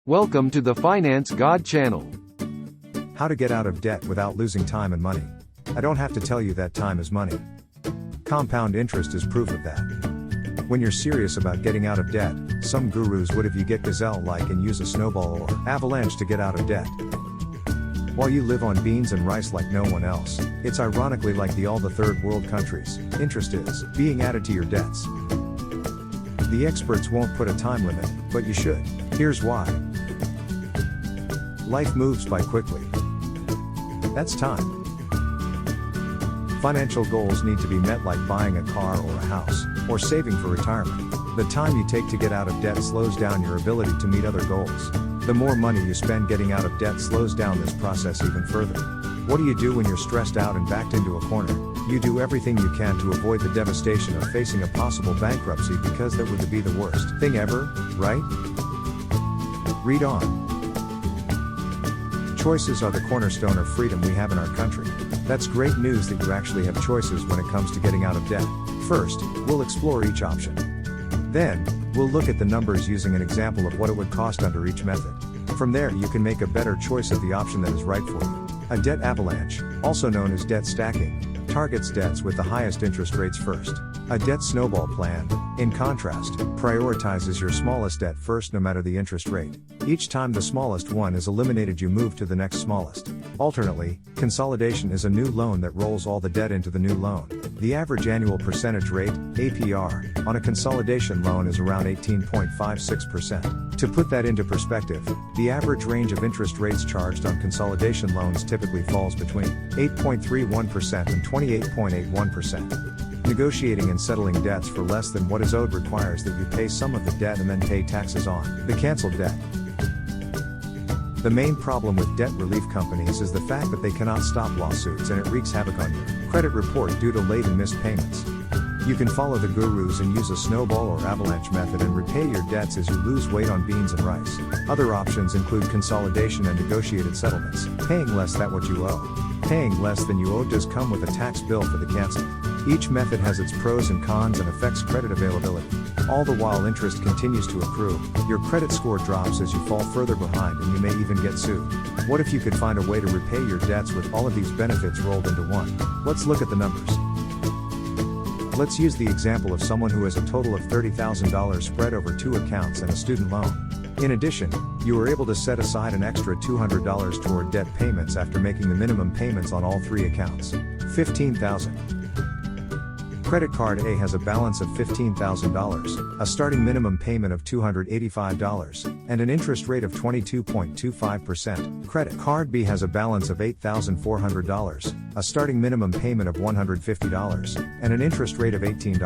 Welcome to the Finance God channel. How to get out of debt without losing time and money. I don't have to tell you that time is money. Compound interest is proof of that. When you're serious about getting out of debt, some gurus would have you get gazelle-like and use a snowball or avalanche to get out of debt. While you live on beans and rice like no one else, it's ironically like all the third world countries, interest is being added to your debts. The experts won't put a time limit, but you should. Here's why. Life moves by quickly. That's time. Financial goals need to be met like buying a car or a house, or saving for retirement. The time you take to get out of debt slows down your ability to meet other goals. The more money you spend getting out of debt slows down this process even further. What do you do when you're stressed out and backed into a corner? You do everything you can to avoid the devastation of facing a possible bankruptcy because that would be the worst thing ever, right? Read on. Choices are the cornerstone of freedom we have in our country. That's great news that you actually have choices when it comes to getting out of debt. First, we'll explore each option. Then, we'll look at the numbers using an example of what it would cost under each method. From there, you can make a better choice of the option that is right for you. A debt avalanche, also known as debt stacking, targets debts with the highest interest rates first. A debt snowball plan, in contrast, prioritizes your smallest debt first no matter the interest rate. Each time the smallest one is eliminated, you move to the next smallest. Alternately, consolidation is a new loan that rolls all the debt into the new loan. The average annual percentage rate, APR, on a consolidation loan is around 18.56%. To put that into perspective, the average range of interest rates charged on consolidation loans typically falls between 8.31% and 28.81%. Negotiating and settling debts for less than what is owed requires that you pay some of the debt and then pay taxes on the canceled debt. The main problem with debt relief companies is the fact that they cannot stop lawsuits, and it wreaks havoc on your credit report due to late and missed payments. You can follow the gurus and use a snowball or avalanche method and repay your debts as you lose weight on beans and rice. Other options include consolidation and negotiated settlements. Paying less than what you owe. Paying less than you owe does come with a tax bill for the cancel. Each method has its pros and cons and affects credit availability. All the while interest continues to accrue, your credit score drops as you fall further behind, and you may even get sued. What if you could find a way to repay your debts with all of these benefits rolled into one? Let's look at the numbers. Let's use the example of someone who has a total of $30,000 spread over 2 accounts and a student loan. In addition, you are able to set aside an extra $200 toward debt payments after making the minimum payments on all 3 accounts. $15,000. Credit card A has a balance of $15,000, a starting minimum payment of $285, and an interest rate of 22.25%. Credit card B has a balance of $8,400, a starting minimum payment of $150, and an interest rate of $18.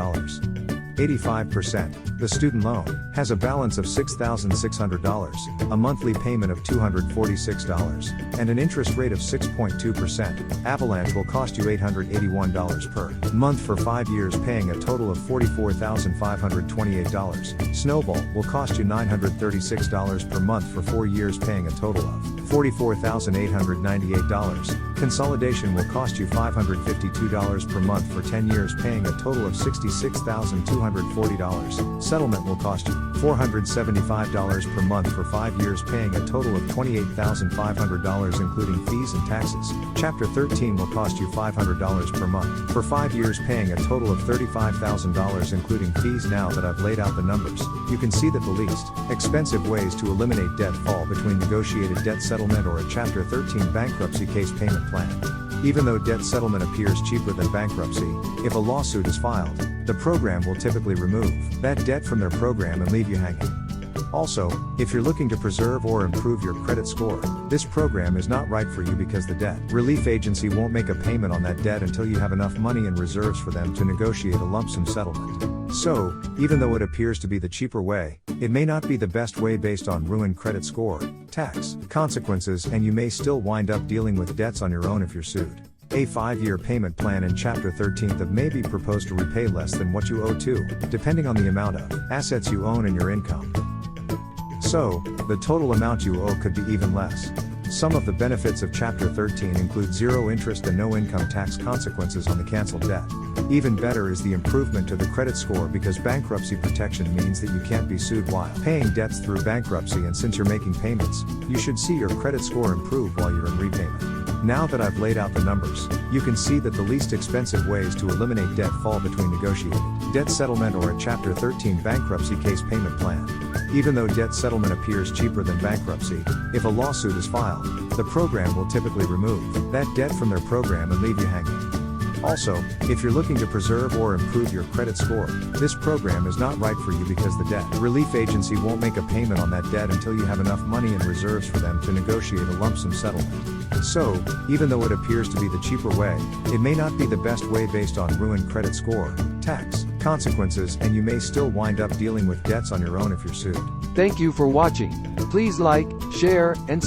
85%. The student loan has a balance of $6,600, a monthly payment of $246, and an interest rate of 6.2%. Avalanche will cost you $881 per month for 5 years, paying a total of $44,528. Snowball will cost you $936 per month for 4 years, paying a total of $44,898. Consolidation will cost you $552 per month for 10 years, paying a total of $66,240. Settlement will cost you $475 per month for 5 years, paying a total of $28,500 including fees and taxes. Chapter 13 will cost you $500 per month for 5 years, paying a total of $35,000 including fees. Now that I've laid out the numbers, you can see that the least expensive ways to eliminate debt fall between negotiated debt settlement or a Chapter 13 bankruptcy case payment plan. Even though debt settlement appears cheaper than bankruptcy, if a lawsuit is filed, the program will typically remove that debt from their program and leave you hanging. Also, if you're looking to preserve or improve your credit score, this program is not right for you because the debt relief agency won't make a payment on that debt until you have enough money in reserves for them to negotiate a lump sum settlement. So, even though it appears to be the cheaper way, it may not be the best way based on ruined credit score, tax consequences, and you may still wind up dealing with debts on your own if you're sued. A 5-year payment plan in Chapter 13 may be proposed to repay less than what you owe too, depending on the amount of assets you own and your income. So, the total amount you owe could be even less. Some of the benefits of Chapter 13 include zero interest and no income tax consequences on the canceled debt. Even better is the improvement to the credit score because bankruptcy protection means that you can't be sued while paying debts through bankruptcy, and since you're making payments, you should see your credit score improve while you're in repayment. Now that I've laid out the numbers, you can see that the least expensive ways to eliminate debt fall between negotiated debt settlement or a Chapter 13 bankruptcy case payment plan. Even though debt settlement appears cheaper than bankruptcy, if a lawsuit is filed, the program will typically remove that debt from their program and leave you hanging. Also, if you're looking to preserve or improve your credit score, this program is not right for you because the debt relief agency won't make a payment on that debt until you have enough money in reserves for them to negotiate a lump sum settlement. So, even though it appears to be the cheaper way, it may not be the best way based on ruined credit score, tax consequences, and you may still wind up dealing with debts on your own if you're sued. Thank you for watching. Please like, share, and